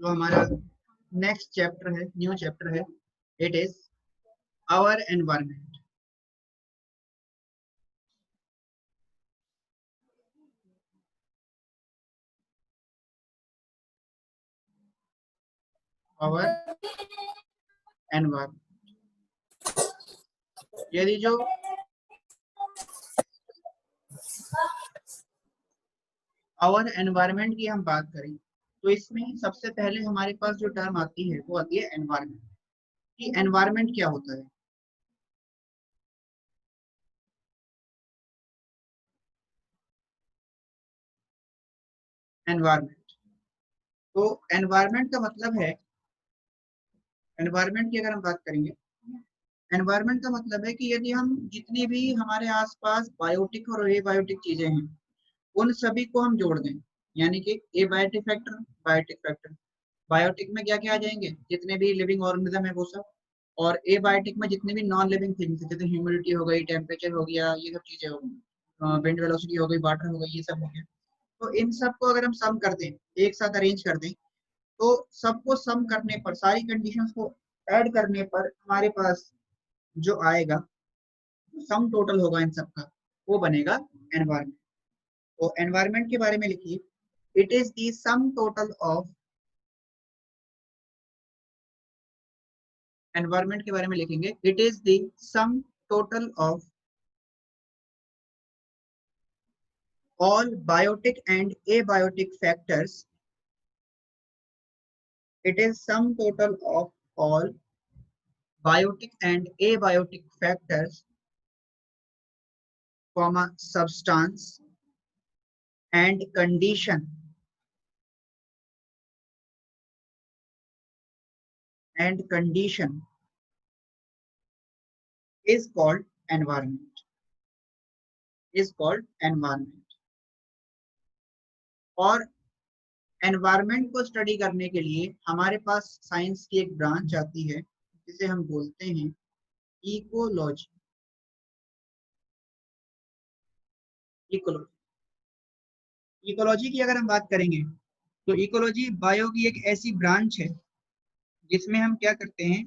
जो हमारा next chapter है, न्यू चैप्टर है, it is our environment. Our environment, यदि जो आवर एनवायरमेंट की हम बात करें तो इसमें सबसे पहले हमारे पास जो टर्म आती है वो आती है एनवायरमेंट। कि एनवायरमेंट क्या होता है? एनवायरमेंट, तो एनवायरमेंट का मतलब है, एनवायरमेंट की अगर हम बात करेंगे, एनवायरमेंट का मतलब है कि यदि हम जितनी भी हमारे आसपास बायोटिक और एबायोटिक चीजें हैं उन सभी को हम जोड़ दें, यानी कि abiotic factor, biotic factor. Biotic में क्या क्या आ जाएंगे? जितने भी लिविंग ऑर्गेनिज्म है वो सब, और एबायोटिक में जितने भी नॉन लिविंग थिंग्स है, जैसे ह्यूमिडिटी हो गई, टेम्परेचर हो गया, ये सब चीजें हो गई, विंड वेलोसिटी हो गई, वाटर हो गई, ये सब हो गया। तो इन सब को अगर हम सम कर दें, एक साथ अरेंज कर दें, तो सबको सम करने पर, सारी कंडीशंस को ऐड करने पर हमारे पास जो आएगा, सम टोटल होगा इन सब का, वो बनेगा एनवायरमेंट। तो एनवायरमेंट के बारे में लिखिए, it is the sum total of, environment के बारे में लिखेंगे, it is the sum total of all biotic and abiotic factors. It is sum total of all biotic and abiotic factors, comma, substance and condition is called environment, is called environment. और environment को study करने के लिए हमारे पास science की एक branch आती है जिसे हम बोलते हैं इकोलॉजी। इकोलॉजी, इकोलॉजी की अगर हम बात करेंगे तो इकोलॉजी बायो की एक ऐसी ब्रांच है जिसमें हम क्या करते हैं,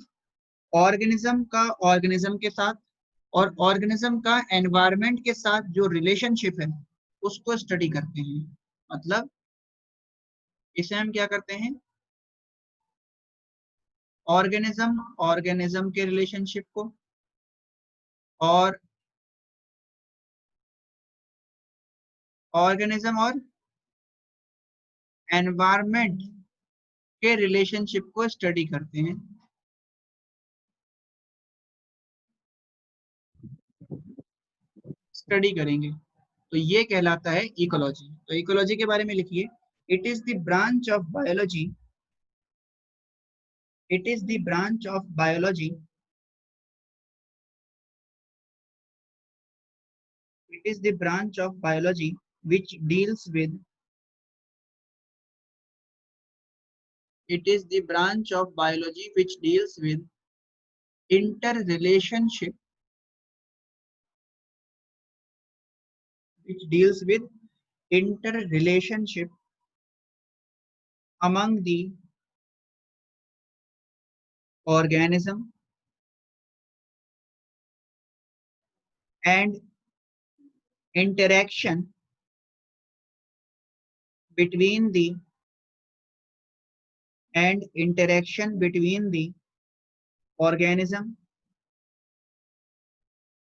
ऑर्गेनिज्म का ऑर्गेनिज्म के साथ और ऑर्गेनिज्म का एनवायरनमेंट के साथ जो रिलेशनशिप है उसको स्टडी करते हैं। मतलब इसे हम क्या करते हैं, ऑर्गेनिज्म ऑर्गेनिज्म के रिलेशनशिप को और ऑर्गेनिज्म और एनवायरनमेंट के रिलेशनशिप को स्टडी करते हैं। स्टडी करेंगे तो ये कहलाता है इकोलॉजी। तो इकोलॉजी के बारे में लिखिए, it is the branch of biology, it is the branch of biology, it is the branch of biology which deals with, it is the branch of biology which deals with interrelationship, which deals with interrelationship among the organism and interaction between the, and interaction between the organism,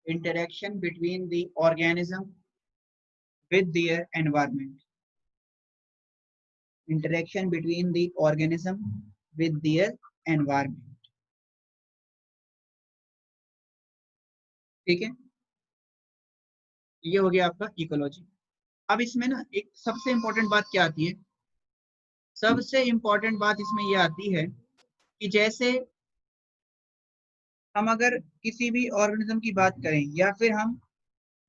interaction between the organism with their environment, interaction between the organism with their environment। ठीक है, ये हो गया आपका ecology. अब इसमें ना एक सबसे इंपॉर्टेंट बात क्या आती है, सबसे इंपॉर्टेंट बात इसमें ये आती है कि जैसे हम अगर किसी भी ऑर्गेनिज्म की बात करें या फिर हम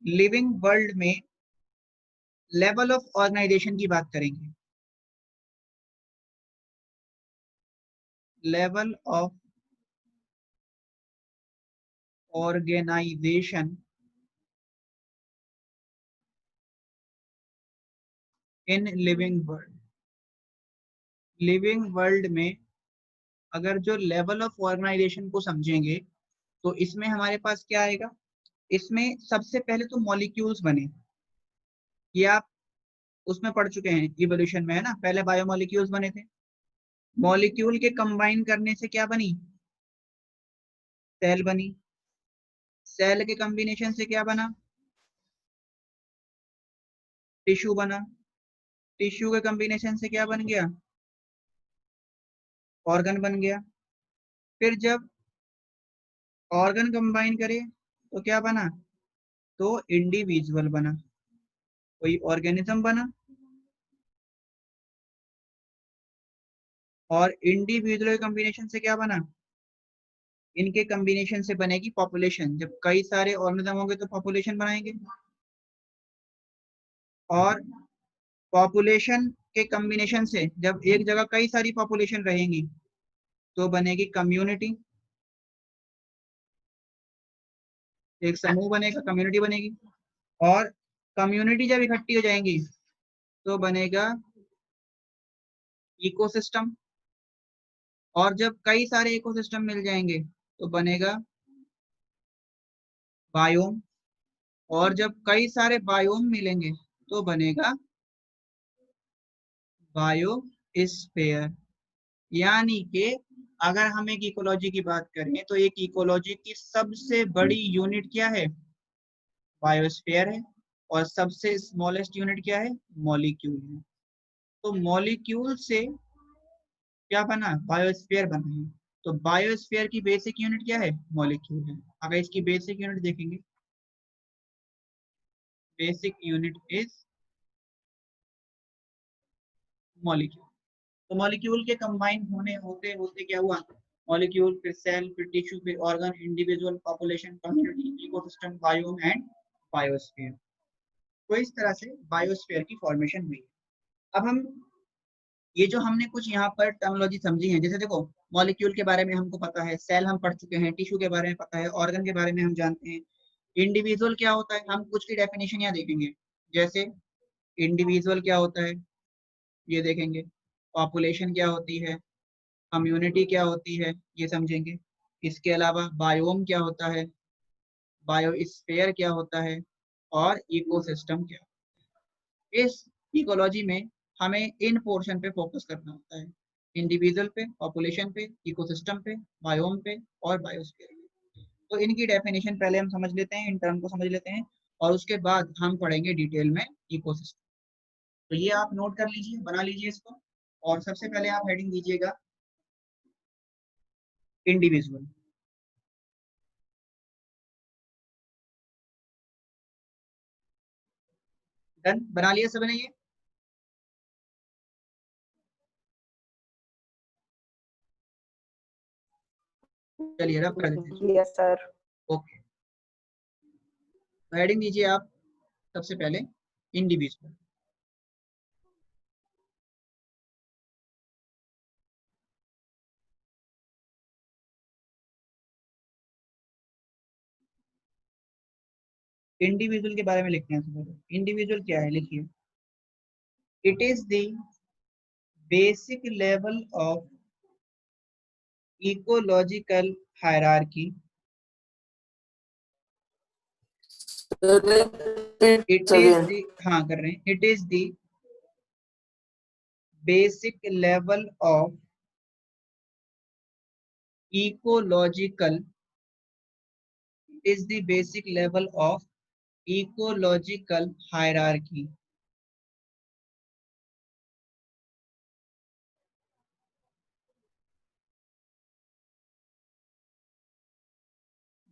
लिविंग वर्ल्ड में लेवल ऑफ ऑर्गेनाइजेशन की बात करेंगे, level of organisation in living world, living world में अगर जो लेवल ऑफ ऑर्गेनाइजेशन को समझेंगे तो इसमें हमारे पास क्या आएगा, इसमें सबसे पहले तो मॉलिक्यूल्स बने, ये आप उसमें पढ़ चुके हैं इवोल्यूशन में, है ना। पहले बायोमोलिक्यूल्स बने थे, मॉलिक्यूल के कंबाइन करने से क्या बनी, सेल बनी, सेल के कॉम्बिनेशन से क्या बना, टिश्यू बना, टिश्यू के कॉम्बिनेशन से क्या बन गया, ऑर्गन बन गया। फिर जब ऑर्गन कंबाइन करे तो क्या बना, तो इंडिविजुअल बना, कोई ऑर्गेनिज्म बना, और इंडिविजुअल के कॉम्बिनेशन से क्या बना, इनके कॉम्बिनेशन से बनेगी पॉपुलेशन। जब कई सारे ऑर्गेनिज्म होंगे तो पॉपुलेशन बनाएंगे, और पॉपुलेशन के कॉम्बिनेशन से जब एक जगह कई सारी पॉपुलेशन रहेंगी तो बनेगी कम्युनिटी, एक समूह बनेगा, कम्युनिटी बनेगी। और कम्युनिटी जब इकट्ठी हो जाएंगी तो बनेगा इकोसिस्टम, और जब कई सारे इकोसिस्टम मिल जाएंगे तो बनेगा बायोम, और जब कई सारे बायोम मिलेंगे तो बनेगा बायोस्फीयर। यानी कि अगर हम एक इकोलॉजी की बात करें तो एक इकोलॉजी की सबसे बड़ी यूनिट क्या है, बायोस्फीयर है, और सबसे स्मॉलेस्ट यूनिट क्या है, मॉलिक्यूल है। तो मॉलिक्यूल से क्या बना, बायोस्फीयर बना है। तो बायोस्फीयर की बेसिक यूनिट क्या है, मॉलिक्यूल है। अगर इसकी बेसिक यूनिट देखेंगे, बेसिक यूनिट इज मॉलिक्यूल। तो मॉलिक्यूल के कंबाइन होने होते होते क्या हुआ, मॉलिक्यूल, फिर सेल, फिर टिश्यू, फिर organ, individual, population, community, ecosystem, biome and biosphere. तो इस तरह से बायोस्फीयर की फॉर्मेशन हुई। अब हम ये जो हमने कुछ यहाँ पर टर्मिनोलॉजी समझी है, जैसे देखो मॉलिक्यूल के बारे में हमको पता है, सेल हम पढ़ चुके हैं, टिश्यू के बारे में पता है, ऑर्गन के बारे में हम जानते हैं। इंडिविजुअल क्या होता है, हम कुछ की डेफिनेशन यहाँ देखेंगे। जैसे इंडिविजुअल क्या होता है ये देखेंगे, पॉपुलेशन क्या होती है, कम्युनिटी क्या होती है ये समझेंगे। इसके अलावा बायोम क्या होता है, बायोस्फीयर क्या होता है, और इकोसिस्टम क्या। इस इकोलॉजी में हमें इन पोर्शन पे फोकस करना होता है, इंडिविजुअल पे, पॉपुलेशन पे, इकोसिस्टम पे, बायोम पे और बायोस्फीयर पे। तो इनकी डेफिनेशन पहले हम समझ लेते हैं, इन टर्म को समझ लेते हैं, और उसके बाद हम पढ़ेंगे डिटेल में इकोसिस्टम। तो ये आप नोट कर लीजिए, बना लीजिए इसको, और सबसे पहले आप हेडिंग दीजिएगा इंडिविजुअल। डन, बना लिया सबने ये, चलिए रब कर देते हैं। Yes sir. ओके, हेडिंग दीजिए आप सबसे पहले इंडिविजुअल। इंडिविजुअल के बारे में लिखते हैं सबसे पहले। इंडिविजुअल क्या है, लिखिए, it is the basic level of ecological hierarchy. It is again. The, हाँ कर रहे हैं, it is the basic level of ecological, is the basic level of ecological hierarchy.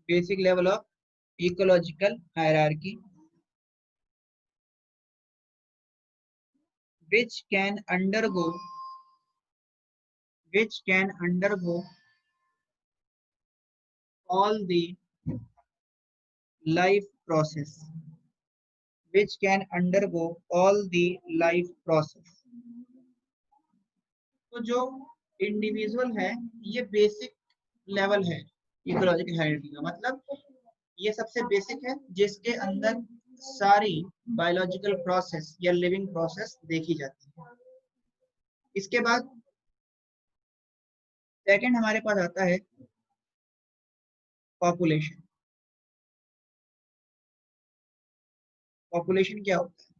Basic level of ecological hierarchy which can undergo, which can undergo all the life process, which can undergo all the life process. तो जो individual है ये basic level है ecological hierarchy का, मतलब ये सबसे basic है जिसके अंदर सारी बायोलॉजिकल प्रोसेस या लिविंग प्रोसेस देखी जाती है। इसके बाद सेकंड हमारे पास आता है पॉपुलेशन। पॉपुलेशन क्या होता है?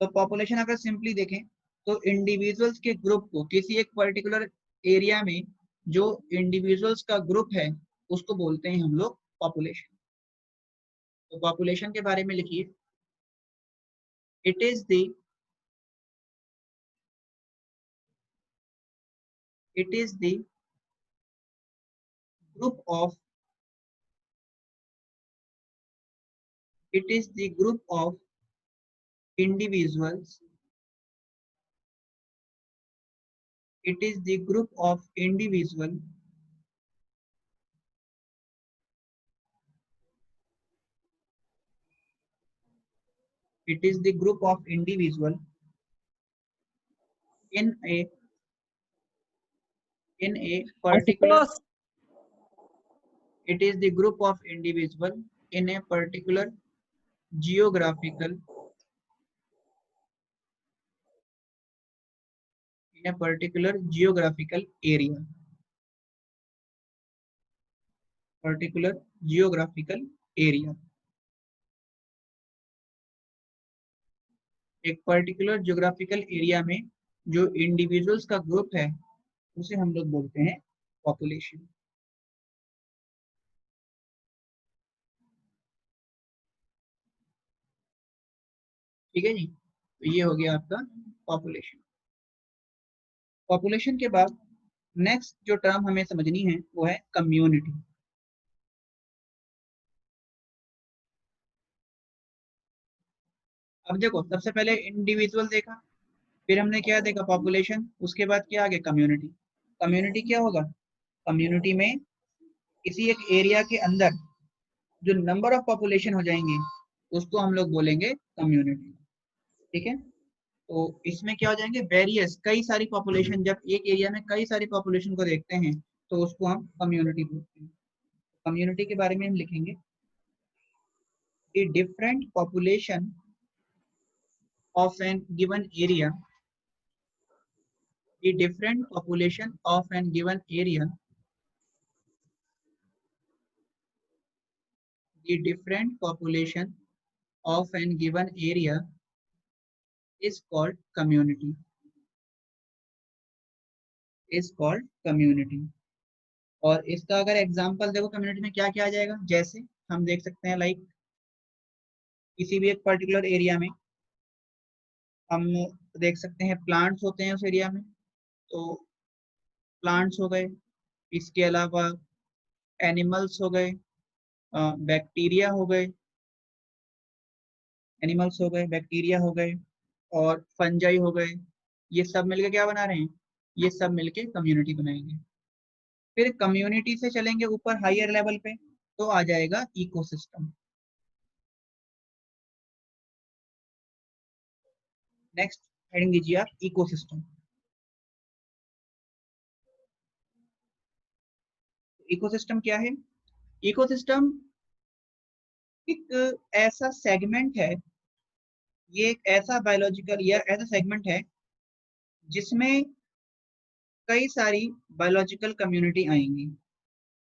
तो पॉपुलेशन अगर सिंपली देखें तो इंडिविजुअल्स के ग्रुप को, किसी एक पर्टिकुलर एरिया में जो इंडिविजुअल्स का ग्रुप है उसको बोलते हैं हम लोग पॉपुलेशन। तो पॉपुलेशन के बारे में लिखिए, it is the it is the group of it is the group of individuals it is the group of individual it is the group of individual in a particular it is the group of individual in a particular geographical area, particular geographical area, एक particular geographical area में जो individuals का group है उसे हम लोग बोलते हैं पॉपुलेशन। ठीक है जी, तो ये हो गया आपका पॉपुलेशन। पॉपुलेशन के बाद नेक्स्ट जो टर्म हमें समझनी है वो है कम्युनिटी। अब देखो, सबसे पहले इंडिविजुअल देखा, फिर हमने क्या देखा पॉपुलेशन, उसके बाद क्या आ गया कम्युनिटी। कम्युनिटी क्या होगा? कम्युनिटी में किसी एक एरिया के अंदर जो नंबर ऑफ पॉपुलेशन हो जाएंगे उसको हम लोग बोलेंगे कम्युनिटी। ठीक है, तो इसमें क्या हो जाएंगे वेरियस, कई सारी पॉपुलेशन, जब एक एरिया में कई सारी पॉपुलेशन को देखते हैं तो उसको हम कम्युनिटी बोलते हैं। कम्युनिटी के बारे में हम लिखेंगे the different population of an given area, the different population of an given area, the different population of an given area is called community, is called community। और इसका अगर एग्जांपल देखो कम्युनिटी में क्या क्या आ जाएगा, जैसे हम देख सकते हैं लाइक किसी भी एक पर्टिकुलर एरिया में हम देख सकते हैं प्लांट्स होते हैं उस एरिया में, तो प्लांट्स हो गए, इसके अलावा एनिमल्स हो गए, बैक्टीरिया हो गए, एनिमल्स हो गए, बैक्टीरिया हो गए और फंजाई हो गए। ये सब मिलके क्या बना रहे हैं? ये सब मिलके कम्युनिटी बनाएंगे। फिर कम्युनिटी से चलेंगे ऊपर हायर लेवल पे तो आ जाएगा इकोसिस्टम। नेक्स्ट हेडिंग दीजिए आप इकोसिस्टम। इकोसिस्टम क्या है? इकोसिस्टम एक ऐसा सेगमेंट है, ये एक ऐसा बायोलॉजिकल या ऐसा सेगमेंट है जिसमें कई सारी बायोलॉजिकल कम्युनिटी आएंगी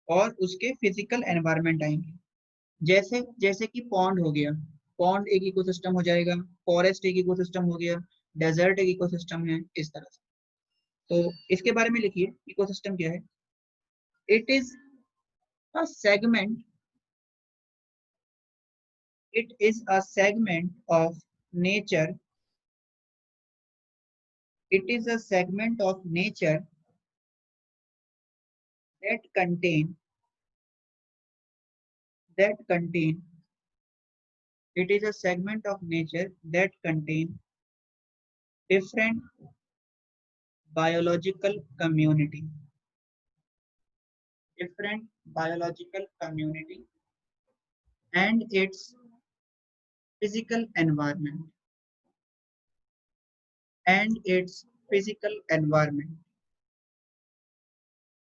और उसके फिजिकल एनवायरनमेंट आएंगे। जैसे जैसे कि पॉन्ड हो गया, पॉन्ड एक इकोसिस्टम हो जाएगा, फॉरेस्ट एक इकोसिस्टम हो गया, डेजर्ट एक इकोसिस्टम है, इस तरह से। तो इसके बारे में लिखिए इकोसिस्टम क्या है। It is a segment, it is a segment of nature, it is a segment of nature that contain that contain it is a segment of nature that contain different biological community, different biological community and its physical environment, and its physical environment।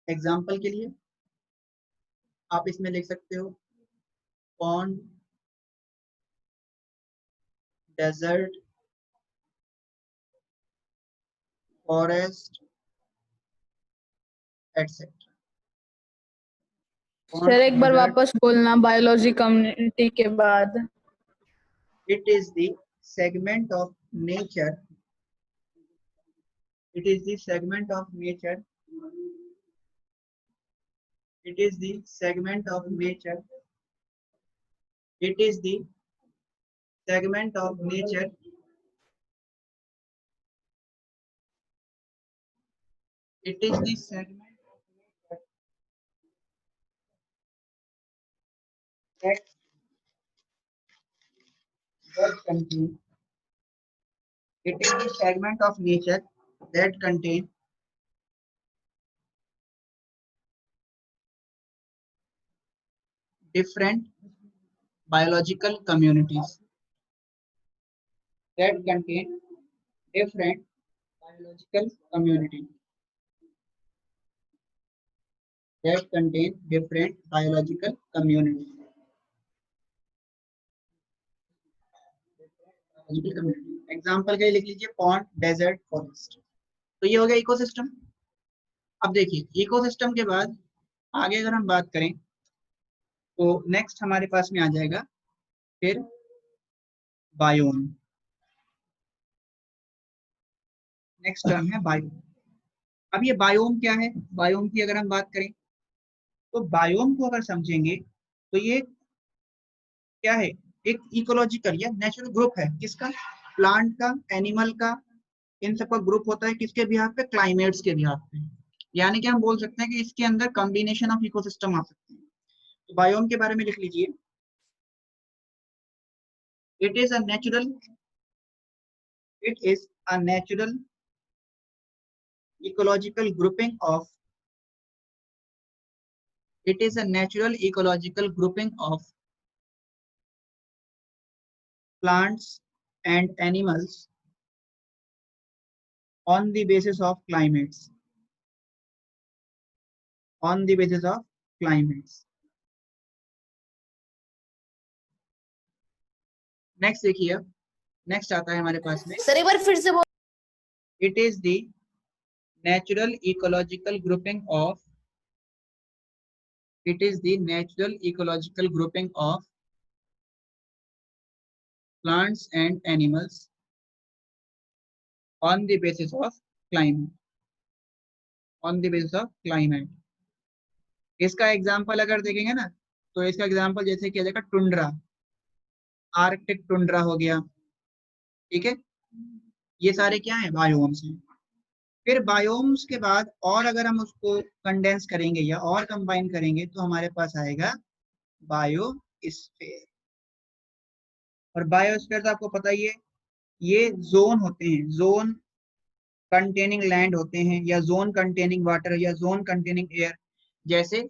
Example के लिए आप इसमें लिख सकते हो pond, desert, forest, etcetera. Sir एक बार वापस बोलना बायोलॉजी कम्युनिटी के बाद। It is the segment of nature, it is the segment of nature, it is the segment of nature, it is the segment of nature, it is the segment of nature that contain, it is the segment of nature that contain different biological communities, that contain different biological community, that contain different biological community, example के लिए लिख लीजिए pond, desert, forest. तो ये हो गया ecosystem. अब देखिए इकोसिस्टम के बाद आगे अगर हम बात करें तो नेक्स्ट हमारे पास में आ जाएगा फिर बायोम। नेक्स्ट टर्म है बायोम। अब ये बायोम क्या है, बायोम की अगर हम बात करें तो बायोम को अगर समझेंगे तो ये क्या है, एक इकोलॉजिकल या नेचुरल ग्रुप है। किसका, प्लांट का, एनिमल का, इन सबका ग्रुप होता है किसके बिहाफ पे, क्लाइमेट्स के बिहाफ पे। यानी कि हम बोल सकते हैं कि इसके अंदर कॉम्बिनेशन ऑफ इकोसिस्टम आ सकते हैं। तो बायोम के बारे में लिख लीजिए, it is a natural, it is a natural ecological grouping of, it is a natural ecological grouping of plants and animals on the basis of climates, on the basis of climates। Next देखिए, next आता है हमारे पास में, sir एक बार फिर से बोल। it is the natural ecological grouping of, it is the natural ecological grouping of plants and animals on the basis of climate, on the basis of climate। इसका एग्जाम्पल अगर देखेंगे ना तो इसका एग्जाम्पल जैसे किया जाएगा टुंड्रा, आर्कटिक टुंड्रा हो गया, ठीक है। ये सारे क्या है, बायोम्स हैं। फिर बायोम्स के बाद और अगर हम उसको कंडेंस करेंगे या और कंबाइन करेंगे तो हमारे पास आएगा बायोस्फीयर। और बायोस्फीयर तो आपको पता ही है, ये जोन होते हैं, जोन कंटेनिंग लैंड होते हैं, या जोन कंटेनिंग वाटर, या जोन कंटेनिंग एयर। जैसे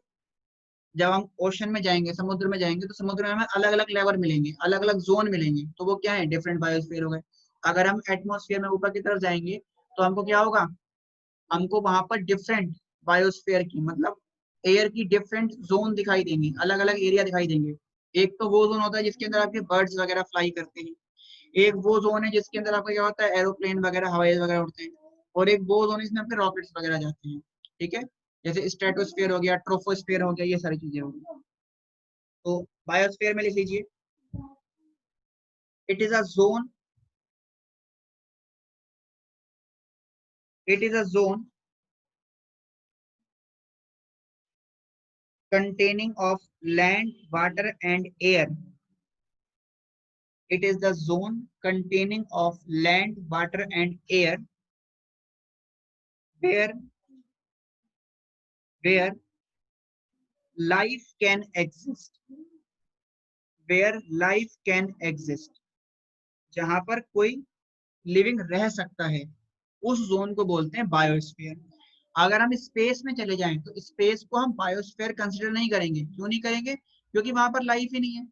जब हम ओशन में जाएंगे, समुद्र में जाएंगे, तो समुद्र में हमें अलग अलग लेवल मिलेंगे, अलग अलग जोन मिलेंगे, तो वो क्या है, डिफरेंट बायोस्फीयर हो गए। अगर हम एटमॉस्फेयर में ऊपर की तरफ जाएंगे तो हमको क्या होगा, हमको वहां पर डिफरेंट बायोस्फीयर की, मतलब एयर की डिफरेंट जोन दिखाई देंगी, अलग अलग एरिया दिखाई देंगे। एक तो वो जोन होता है जिसके अंदर आपके बर्ड्स वगैरह फ्लाई करते हैं, एक वो जोन है जिसके अंदर आपका क्या होता है, एरोप्लेन वगैरह, हवाई वगैरह उड़ते हैं, और एक वो जोन है जिसमें आपके रॉकेट्स वगैरह जाते हैं, ठीक है। जैसे स्ट्रेटोस्फीयर हो गया, ट्रोपोस्फीयर हो गया, ये सारी चीजें हो गई। तो बायोस्फीयर में लिख लीजिए, it is a zone, it is a zone containing of land, water and air, it is the zone containing of land, water and air where life can exist, where life can exist, जहां पर कोई living रह सकता है, उस zone को बोलते हैं बायोस्फीयर। अगर हम स्पेस में चले जाएं तो स्पेस को हम बायोस्फीयर कंसीडर नहीं करेंगे। क्यों नहीं करेंगे, क्योंकि वहां पर लाइफ ही नहीं है।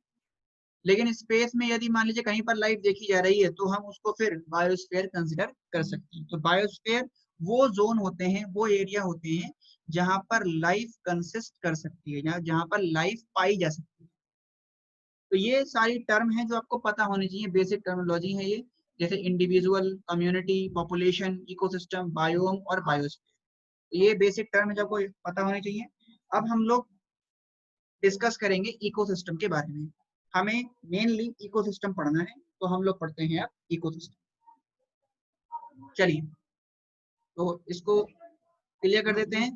लेकिन स्पेस में यदि मान लीजिए कहीं पर लाइफ देखी जा रही है तो हम उसको फिर बायोस्फीयर कंसीडर कर सकते हैं। तो बायोस्फीयर वो जोन होते हैं, वो एरिया होते हैं जहां पर लाइफ कंसिस्ट कर सकती है, जहां पर लाइफ पाई जा सकती है। तो ये सारी टर्म है जो आपको पता होनी चाहिए, बेसिक टर्मिनोलॉजी है ये, जैसे individual, community, population, ecosystem, biome और बायोस्फीयर। ये बेसिक टर्म है जो आपको पता होनी चाहिए। अब हम लोग डिस्कस करेंगे इकोसिस्टम के बारे में। हमें मेनली इकोसिस्टम पढ़ना है, तो हम लोग पढ़ते हैं अब इकोसिस्टम। चलिए तो इसको क्लियर कर देते हैं।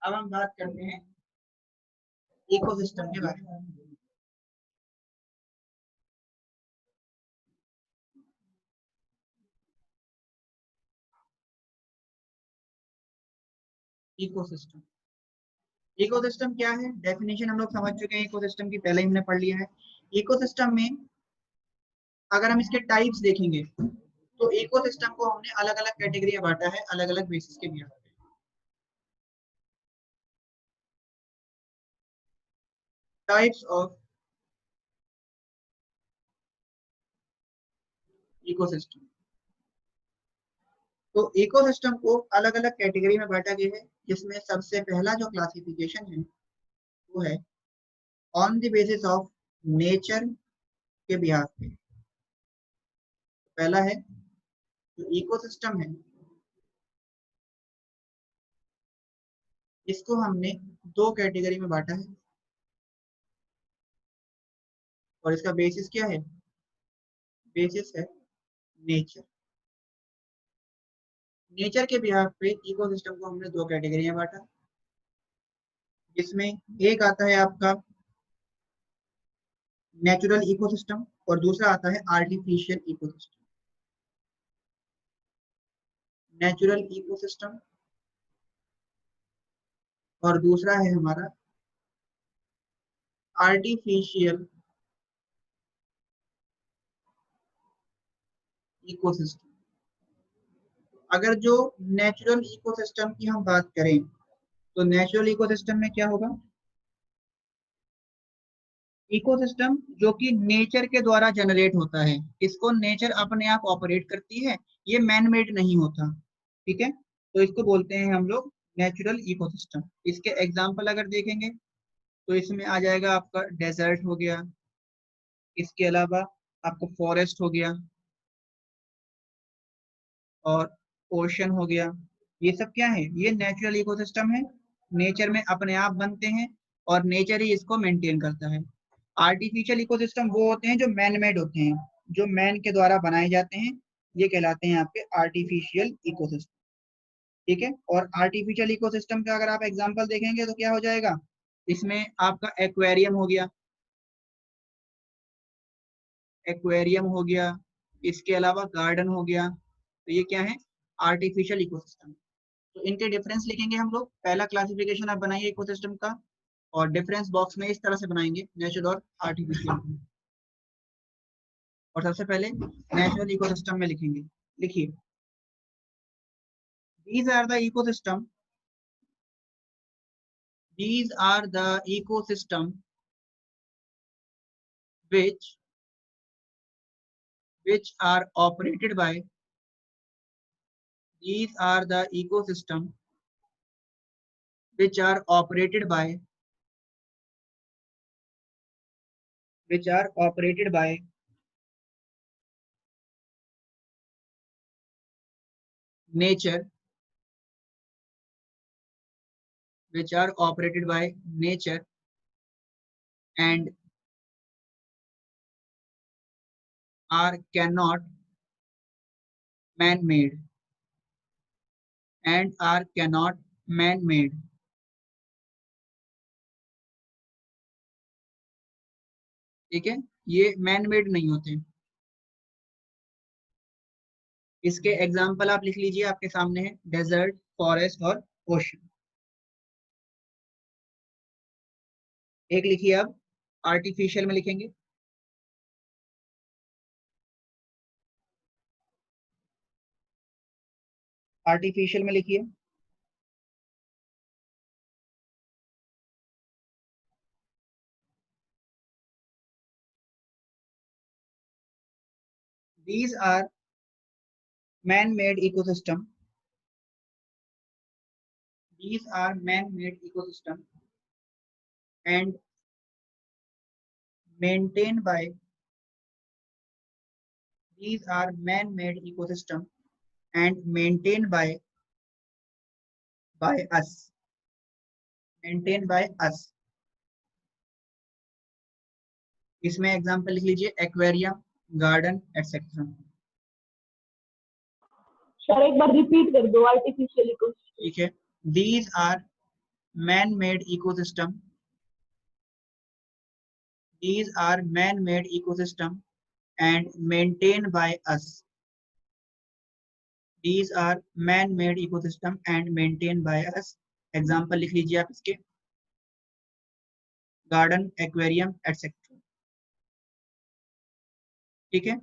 अब हम बात करते हैं इकोसिस्टम के बारे में। इकोसिस्टम, इकोसिस्टम क्या है, डेफिनेशन हम लोग समझ चुके हैं इकोसिस्टम की, पहले ही हमने पढ़ लिया है। इकोसिस्टम में अगर हम इसके टाइप्स देखेंगे तो इकोसिस्टम को हमने अलग अलग कैटेगरी में बांटा है, अलग अलग बेसिस के बिहार पे। टाइप्स ऑफ इकोसिस्टम, तो इकोसिस्टम को अलग अलग कैटेगरी में बांटा गया है, जिसमें सबसे पहला जो क्लासिफिकेशन है वो है on the basis of nature के बिहार पे। पहला है जो इकोसिस्टम है, इसको हमने दो कैटेगरी में बांटा है, और इसका बेसिस क्या है, बेसिस है नेचर। नेचर के बिहार पे इकोसिस्टम को हमने दो कैटेगरी में बांटा, जिसमें एक आता है आपका नेचुरल इकोसिस्टम और दूसरा आता है आर्टिफिशियल इकोसिस्टम। नेचुरल इकोसिस्टम और दूसरा है हमारा आर्टिफिशियल इकोसिस्टम। अगर जो नेचुरल इकोसिस्टम की हम बात करें तो नेचुरल इकोसिस्टम में क्या होगा, इकोसिस्टम जो कि नेचर के द्वारा जनरेट होता है, इसको नेचर अपने आप ऑपरेट करती है, ये मैन मेड नहीं होता। ठीक है, तो इसको बोलते हैं हम लोग नेचुरल इकोसिस्टम। इसके एग्जांपल अगर देखेंगे तो इसमें आ जाएगा आपका डेजर्ट हो गया, इसके अलावा आपको फॉरेस्ट हो गया और ओशन हो गया। ये सब क्या है, ये नेचुरल इकोसिस्टम है, नेचर में अपने आप बनते हैं और नेचर ही इसको मेंटेन करता है। आर्टिफिशियल इकोसिस्टम वो होते हैं जो मैन मेड होते हैं, जो मैन के द्वारा बनाए जाते हैं, ये कहलाते हैं आपके आर्टिफिशियल इकोसिस्टम। ठीक है, और आर्टिफिशियल इकोसिस्टम का अगर आप एग्जांपल देखेंगे तो क्या हो जाएगा, इसमें आपका एक्वेरियम हो गया, एक्वेरियम हो गया, इसके अलावा गार्डन हो गया, तो ये क्या है, आर्टिफिशियल इकोसिस्टम। तो इनके डिफरेंस लिखेंगे हम लोग। पहला क्लासिफिकेशन आप बनाइए इकोसिस्टम का, और डिफरेंस बॉक्स में इस तरह से बनाएंगे नेचुरल और आर्टिफिशियल। और सबसे पहले नेचुरल इकोसिस्टम में लिखेंगे, लिखिए these are the ecosystem, these are the ecosystem which are operated by, these are the ecosystem which are operated by, which are operated by nature, which are operated by nature and are cannot man-made, and are cannot man-made। ठीक है, ये man made नहीं होते। इसके example आप लिख लीजिए, आपके सामने है डेजर्ट, फॉरेस्ट और ओशन। एक लिखिए, अब आर्टिफिशियल में लिखेंगे, आर्टिफिशियल में लिखिए these are man-made ecosystem, these are man-made ecosystem and maintained by, these are man-made ecosystem and maintained by by us, maintain by us. इसमें एग्जांपल लिख लीजिए, एक्वेरियम, गार्डन, एटसेट्रा। सर एक बार रिपीट कर दो, आर्टिफिशियल इकोसिस्टम। ठीक है, these are man made ecosystem, these are man-made ecosystem and maintained by us. These are man-made ecosystem and maintained by us. Example लिख लीजिए आप इसके, गार्डन, एक्वेरियम, एटसेट्रा। ठीक है,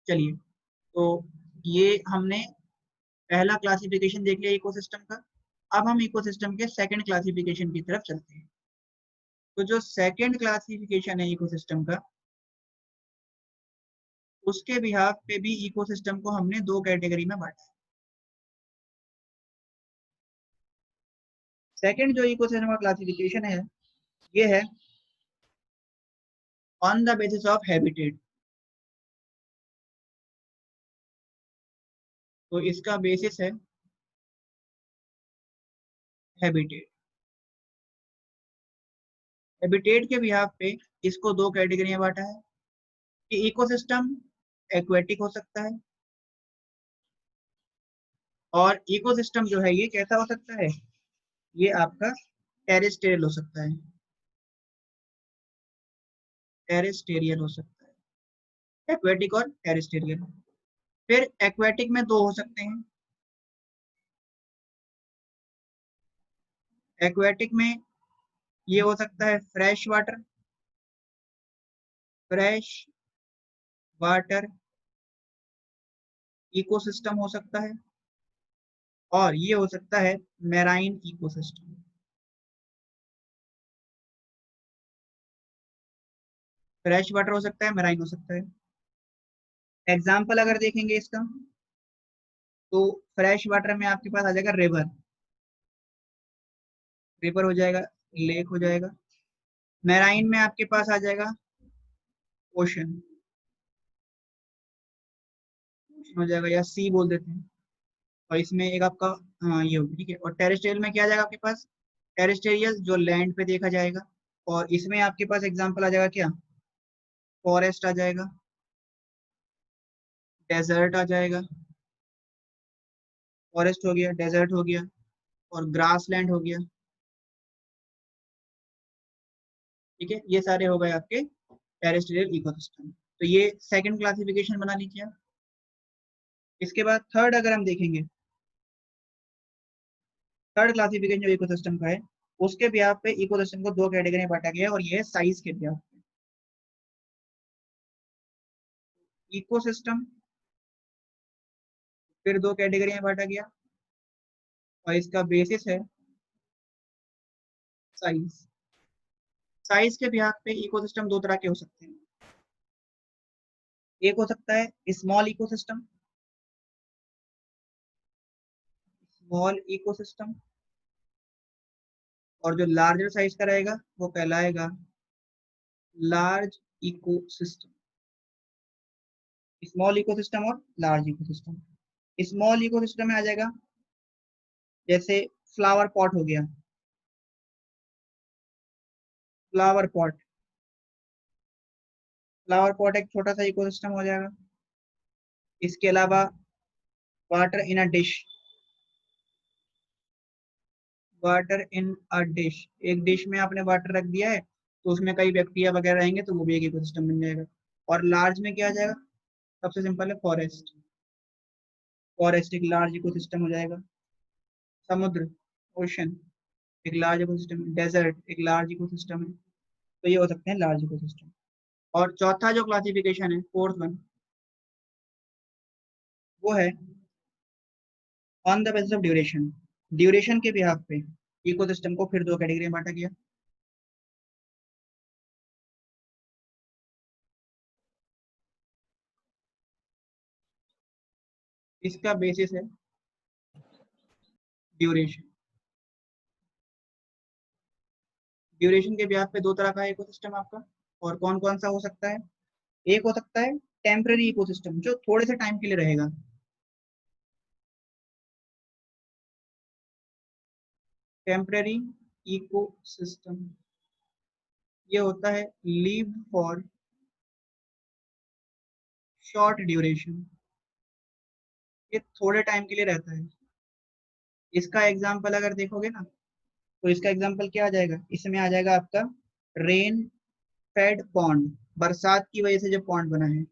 चलिए, तो ये हमने पहला क्लासिफिकेशन देख लिया इकोसिस्टम का। अब हम इकोसिस्टम के सेकंड क्लासिफिकेशन की तरफ चलते हैं। तो जो सेकंड क्लासिफिकेशन है इकोसिस्टम का, उसके बिहाफ पे भी इकोसिस्टम को हमने दो कैटेगरी में बांटा है। सेकंड जो इकोसिस्टम का क्लासिफिकेशन है, ये है on the basis of habitat. तो इसका बेसिस है हैबिटेट। हैबिटेट के बिहाफ पे इसको दो कैटेगरी में बांटा है कि इकोसिस्टम एक्वेटिक हो सकता है और इकोसिस्टम जो है ये कैसा हो सकता है, ये आपका टेरेस्ट्रियल हो सकता है, टेरेस्ट्रियल हो सकता है, एक्वेटिक और टेरेस्ट्रियल। फिर एक्वेटिक में दो हो सकते हैं। एक्वेटिक में ये हो सकता है fresh water, fresh water ecosystem हो सकता है, और ये हो सकता है मैराइन इकोसिस्टम। फ्रेश वाटर हो सकता है, मैराइन हो सकता है। एग्जाम्पल अगर देखेंगे इसका, तो फ्रेश वाटर में आपके पास आ जाएगा रिवर, रिवर हो जाएगा, लेक हो जाएगा। मैराइन में आपके पास आ जाएगा ओशन, हो जाएगा, या सी बोल देते हैं। और इसमें एक आपका, हाँ ये होगी, ठीक है। और टेरेस्ट्रियल में क्या आ जाएगा आपके पास, टेरेस्ट्रियल जो लैंड पे देखा जाएगा। और इसमें आपके पास एग्जाम्पल आ जाएगा क्या, फॉरेस्ट आ जाएगा, डेजर्ट आ जाएगा, फॉरेस्ट हो गया, डेजर्ट हो गया, और ग्रास लैंड हो गया। ठीक है, ये सारे हो गए आपके टेरेस्ट्रियल इकोसिस्टम। तो ये सेकंड क्लासिफिकेशन बना लीजिए आप। इसके बाद थर्ड अगर हम देखेंगे, थर्ड क्लासिफिकेशन जो इकोसिस्टम का है, उसके बिहाफ पे इकोसिस्टम को दो कैटेगरी में बांटा गया है, और ये है साइज के बिहाफ पे। इकोसिस्टम फिर दो कैटेगरी में बांटा गया, और इसका बेसिस है साइज। साइज के बिहाफ पे इकोसिस्टम दो तरह के हो सकते हैं। एक हो सकता है स्मॉल इकोसिस्टम, स्मॉल इकोसिस्टम, और जो लार्जर साइज का रहेगा वो कहलाएगा लार्ज इकोसिस्टम। स्मॉल इकोसिस्टम और लार्ज इकोसिस्टम। स्मॉल इकोसिस्टम में आ जाएगा जैसे फ्लावर पॉट हो गया, फ्लावर पॉट, फ्लावर पॉट एक छोटा सा इकोसिस्टम हो जाएगा। इसके अलावा water in a dish, water in a dish, एक डिश में आपने वाटर रख दिया है तो उसमें कई बैक्टीरिया वगैरह रहेंगे, तो वो भी एक इकोसिस्टम बन जाएगा। और लार्ज में क्या आ जाएगा, सबसे सिंपल है फॉरेस्ट, फॉरेस्ट एक लार्ज इकोसिस्टम हो जाएगा। समुद्र, ओशन, एक लार्ज इकोसिस्टम। डेजर्ट एक लार्ज इकोसिस्टम है। तो ये हो सकते हैं लार्ज इकोसिस्टम। और चौथा जो क्लासिफिकेशन है, फोर्थ वन, वो है on the basis of duration. Duration के बिहाफ पे इकोसिस्टम को फिर दो कैटेगरी में बांटा गया। इसका बेसिस है ड्यूरेशन। ड्यूरेशन के बिहाफ पे दो तरह का इकोसिस्टम आपका, और कौन कौन सा हो सकता है, एक हो सकता है टेम्पररी इकोसिस्टम, जो थोड़े से टाइम के लिए रहेगा। टेम्परेरी इकोसिस्टम, ये होता है लिव फॉर शॉर्ट ड्यूरेशन, ये थोड़े टाइम के लिए रहता है। इसका एग्जाम्पल अगर देखोगे ना, तो इसका एग्जाम्पल क्या आ जाएगा, इसमें आ जाएगा आपका रेन फेड पॉन्ड, बरसात की वजह से जो पॉन्ड बना है,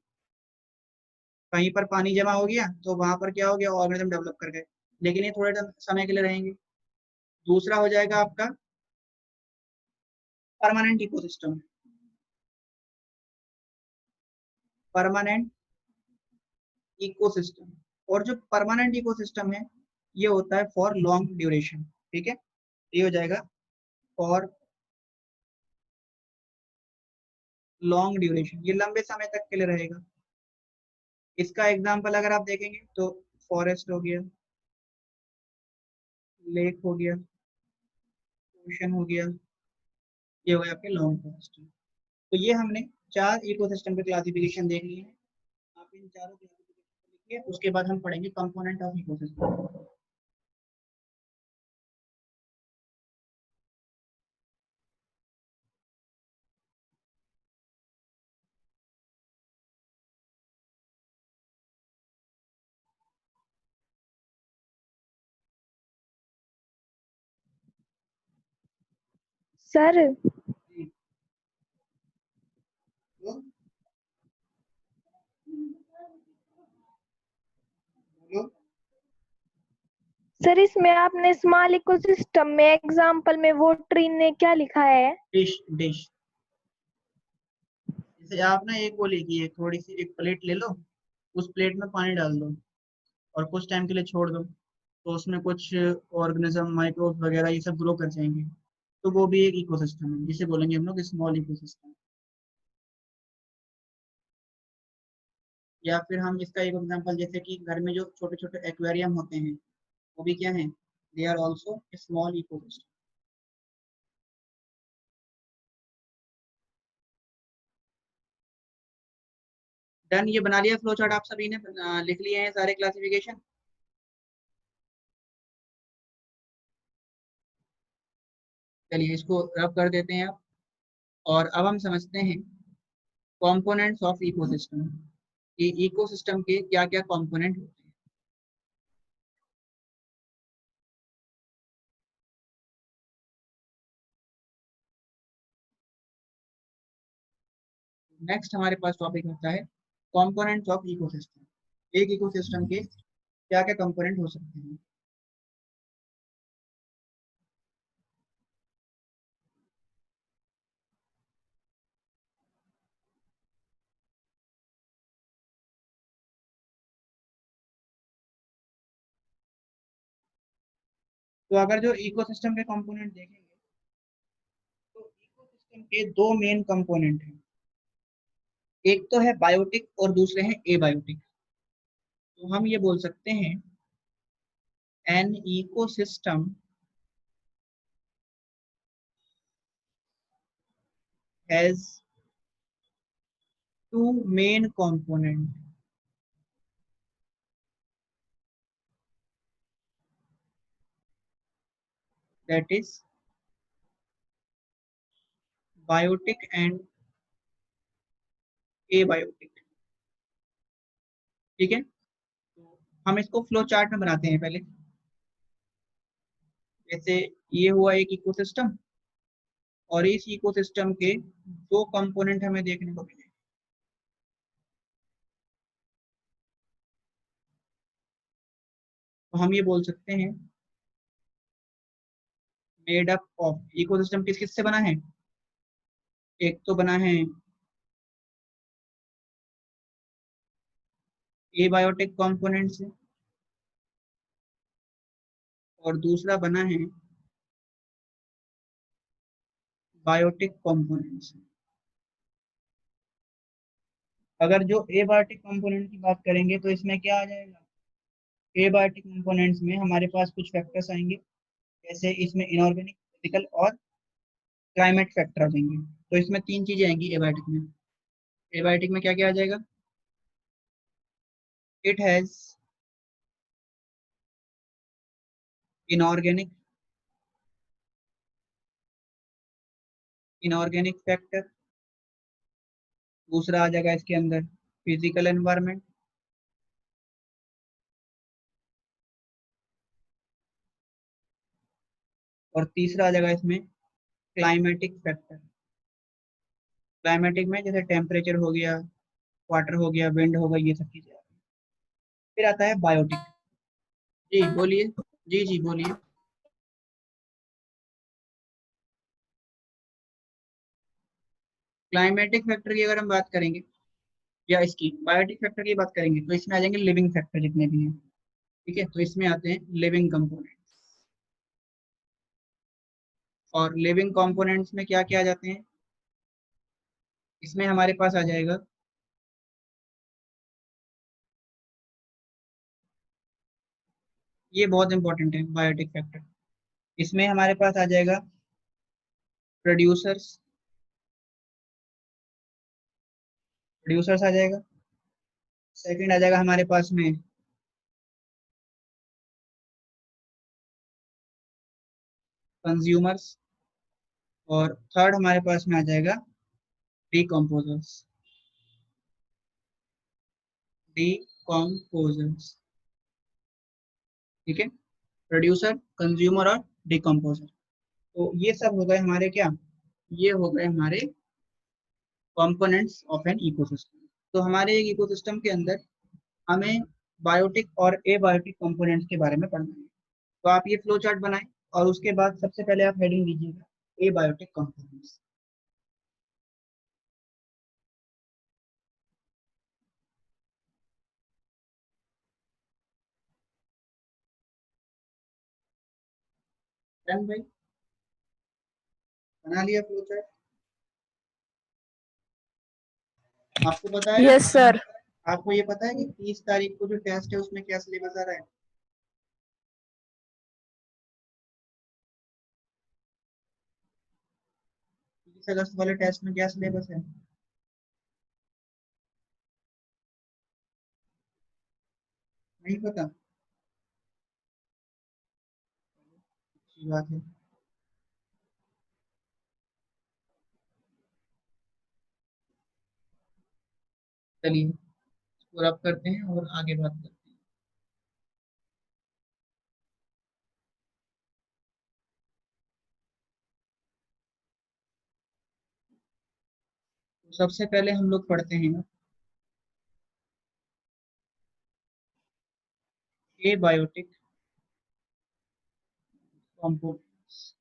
कहीं पर पानी जमा हो गया तो वहां पर क्या हो गया, ऑर्गेनिज्म डेवलप कर गए, लेकिन ये थोड़े समय के लिए रहेंगे। दूसरा हो जाएगा आपका परमानेंट इकोसिस्टम, परमानेंट इकोसिस्टम, और जो परमानेंट इकोसिस्टम है ये होता है फॉर लॉन्ग ड्यूरेशन, ठीक है, ये हो जाएगा फॉर लॉन्ग ड्यूरेशन, ये लंबे समय तक के लिए रहेगा। इसका एग्जांपल अगर आप देखेंगे तो फॉरेस्ट हो गया, लेक हो गया, ओशन हो गया, ये हो गया आपके लॉन्ग फॉरेस्ट। तो ये हमने 4 इकोसिस्टम के क्लासिफिकेशन देख लिए हैं। आप इन चारों क्लासिफिकेशन को लिखिए, उसके बाद हम पढ़ेंगे कंपोनेंट ऑफ इकोसिस्टम। सर तो बोलो। सर इसमें आपने स्मॉल इकोसिस्टम में एग्जांपल में वो ट्री ने क्या लिखा है? डिश, डिश, जैसे आप ना एक वो लीजिए, थोड़ी सी एक प्लेट ले लो, उस प्लेट में पानी डाल दो और कुछ टाइम के लिए छोड़ दो, तो उसमें कुछ ऑर्गेनिज्म, माइक्रोब्स वगैरह ये सब ग्रो कर जाएंगे, तो वो भी एक इकोसिस्टम है, जिसे बोलेंगे हम लोग स्मॉल इकोसिस्टम। या फिर हम इसका एक एग्जांपल, जैसे कि घर में जो छोटे छोटे एक्वेरियम होते हैं, वो भी क्या है, they are also small ecosystem. Done, ये बना लिया फ्लो चार्ट आप सभी ने, लिख लिए हैं सारे क्लासिफिकेशन। चलिए इसको रब कर देते हैं आप, और अब हम समझते हैं कंपोनेंट्स ऑफ इकोसिस्टम, कि इकोसिस्टम के क्या क्या कंपोनेंट होते हैं। नेक्स्ट हमारे पास टॉपिक होता है कंपोनेंट्स ऑफ इकोसिस्टम, एक इकोसिस्टम के क्या क्या कंपोनेंट हो सकते हैं। तो अगर जो इकोसिस्टम के कंपोनेंट देखेंगे, तो इकोसिस्टम के दो मेन कंपोनेंट हैं, एक तो है बायोटिक और दूसरे हैं एबायोटिक। तो हम ये बोल सकते हैं an ecosystem has two main component, that is biotic and abiotic, ठीक है। तो हम इसको फ्लो चार्ट में बनाते हैं पहले, जैसे ये हुआ एक इकोसिस्टम, और इस इकोसिस्टम के दो कंपोनेंट हमें देखने को मिले, तो हम ये बोल सकते हैं मेड अप ऑफ, इकोसिस्टम किस किस से बना है, एक तो बना है एबायोटिक कंपोनेंट से, और दूसरा बना है बायोटिक कंपोनेंट से। अगर जो एबायोटिक कंपोनेंट की बात करेंगे तो इसमें क्या आ जाएगा, एबायोटिक कंपोनेंट्स में हमारे पास कुछ फैक्टर्स आएंगे, जैसे इसमें इनऑर्गेनिक, फिजिकल और क्लाइमेट फैक्टर आ जाएंगे। तो इसमें 3 चीजें आएंगी एबायोटिक में। एबायोटिक में क्या क्या आ जाएगा, it has inorganic inorganic factor, दूसरा आ जाएगा इसके अंदर फिजिकल एनवायरनमेंट, और तीसरा आ जाएगा इसमें क्लाइमेटिक फैक्टर। क्लाइमेटिक में जैसे टेम्परेचर हो गया, वाटर हो गया, विंड हो गया, ये सब चीजें। फिर आता है बायोटिक। जी बोलिए। जी जी बोलिए। क्लाइमेटिक फैक्टर की अगर हम बात करेंगे या इसकी बायोटिक फैक्टर की बात करेंगे तो इसमें आ जाएंगे लिविंग फैक्टर जितने भी हैं। ठीक है, तो इसमें आते हैं लिविंग कंपोनेंट, और लिविंग कंपोनेंट्स में क्या क्या आ जाते हैं, इसमें हमारे पास आ जाएगा ये बहुत इंपॉर्टेंट है बायोटिक फैक्टर। इसमें हमारे पास आ जाएगा प्रोड्यूसर्स, प्रोड्यूसर्स आ जाएगा। सेकंड आ जाएगा हमारे पास में कंज्यूमर्स, और थर्ड हमारे पास में आ जाएगा डिकम्पोजर्स। डिकम्पोजर्स, ठीक है, प्रोड्यूसर, कंज्यूमर और डिकम्पोजर। तो ये सब हो गए हमारे क्या, ये हो गए हमारे कंपोनेंट्स ऑफ एन इकोसिस्टम। तो हमारे एक इकोसिस्टम के अंदर हमें बायोटिक और एबायोटिक कंपोनेंट्स के बारे में पढ़ना है। तो आप ये फ्लो चार्ट बनाएं और उसके बाद सबसे पहले आप हेडिंग दीजिएगा एबायोटिक कंपोनेंट्स। डन भाई, बना लिया फ्लो चार्ट? आपको पता है, यस सर। आपको ये पता है कि 30 तारीख को जो टेस्ट है उसमें क्या सिलेबस आ रहा है? 30 अगस्त वाले टेस्ट में क्या सिलेबस है? नहीं पता? अच्छी बात है। चलिए इसको रब करते हैं और आगे बात करते हैं। तो सबसे पहले हम लोग पढ़ते हैं एबायोटिक कंपोनेंट्स,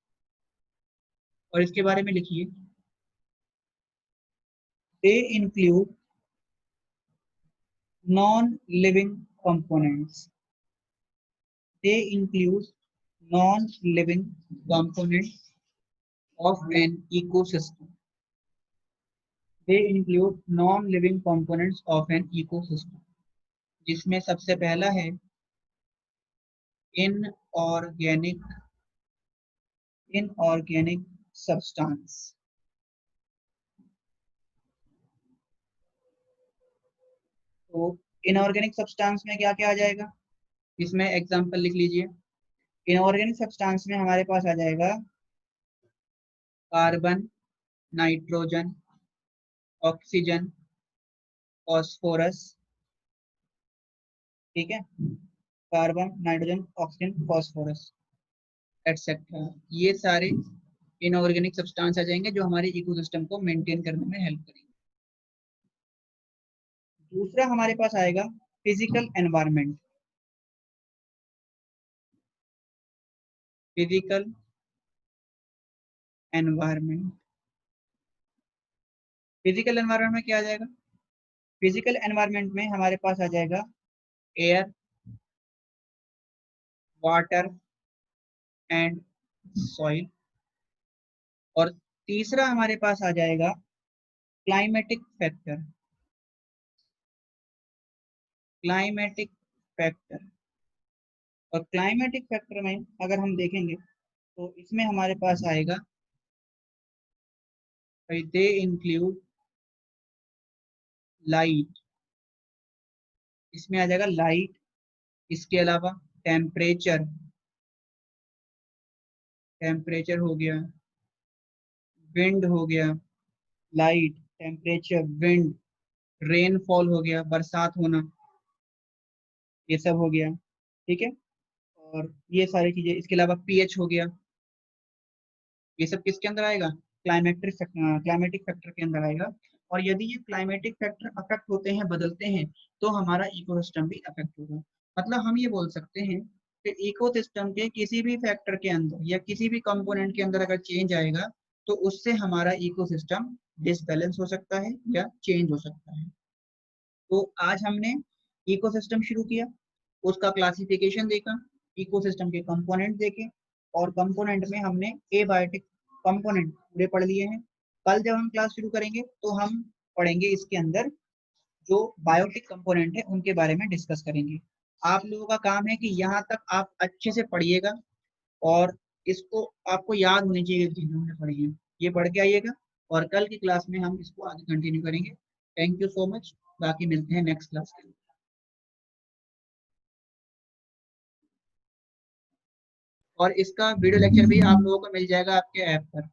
और इसके बारे में लिखिए they include non living components. They include non living components of an ecosystem. They include non-living components of an ecosystem, जिसमें सबसे पहला है इनऑर्गेनिक इनऑर्गेनिक सब्सटेंस। तो इनऑर्गेनिक सब्सटेंस में क्या क्या आ जाएगा, इसमें एग्जांपल लिख लीजिए। इनऑर्गेनिक सब्सटेंस में हमारे पास आ जाएगा कार्बन, नाइट्रोजन, ऑक्सीजन, फॉस्फोरस, ठीक है, carbon, nitrogen, oxygen, phosphorus etcetera. ये सारे इनऑर्गेनिक सब्सटेंस आ जाएंगे जो हमारे इकोसिस्टम को मेंटेन करने में हेल्प करेंगे। दूसरा हमारे पास आएगा physical environment. Physical environment, physical environment में क्या आ जाएगा, फिजिकल एनवायरनमेंट में हमारे पास आ जाएगा एयर, वाटर एंड सॉइल, और तीसरा हमारे पास आ जाएगा क्लाइमेटिक फैक्टर। क्लाइमेटिक फैक्टर, और क्लाइमेटिक फैक्टर में अगर हम देखेंगे तो इसमें हमारे पास आएगा दे इंक्लूड लाइट। इसमें आ जाएगा लाइट, इसके अलावा टेम्परेचर, टेम्परेचर हो गया, विंड हो गया, लाइट, टेम्परेचर, विंड, रेनफॉल हो गया, बरसात होना, ये सब हो गया, ठीक है। और ये सारी चीजें, इसके अलावा पीएच हो गया, ये सब किसके अंदर आएगा, क्लाइमेटिक फैक्टर के अंदर आएगा। और यदि ये क्लाइमेटिक फैक्टर अफेक्ट होते हैं, बदलते हैं, तो हमारा इकोसिस्टम भी अफेक्ट होगा। मतलब हम ये बोल सकते हैं कि इकोसिस्टम के किसी भी फैक्टर के अंदर या किसी भी कंपोनेंट के अंदर अगर चेंज आएगा तो उससे हमारा इकोसिस्टम डिसबैलेंस हो सकता है या चेंज हो सकता है। तो आज हमने इकोसिस्टम शुरू किया, उसका क्लासिफिकेशन देखा, इकोसिस्टम के कंपोनेंट देखे, और कंपोनेंट में हमने एबायोटिक कंपोनेंट पूरे पढ़ लिए हैं। कल जब हम क्लास शुरू करेंगे तो हम पढ़ेंगे इसके अंदर जो बायोटिक कंपोनेंट है उनके बारे में डिस्कस करेंगे। आप लोगों का काम है कि यहाँ तक आप अच्छे से पढ़िएगा और इसको आपको याद होनी चाहिए चीजें हमने पढ़ी हैं, ये पढ़ के आइएगा और कल की क्लास में हम इसको आगे कंटिन्यू करेंगे। थैंक यू सो मच, बाकी मिलते हैं नेक्स्ट क्लास के लिए। और इसका वीडियो लेक्चर भी आप लोगों को मिल जाएगा आपके ऐप पर।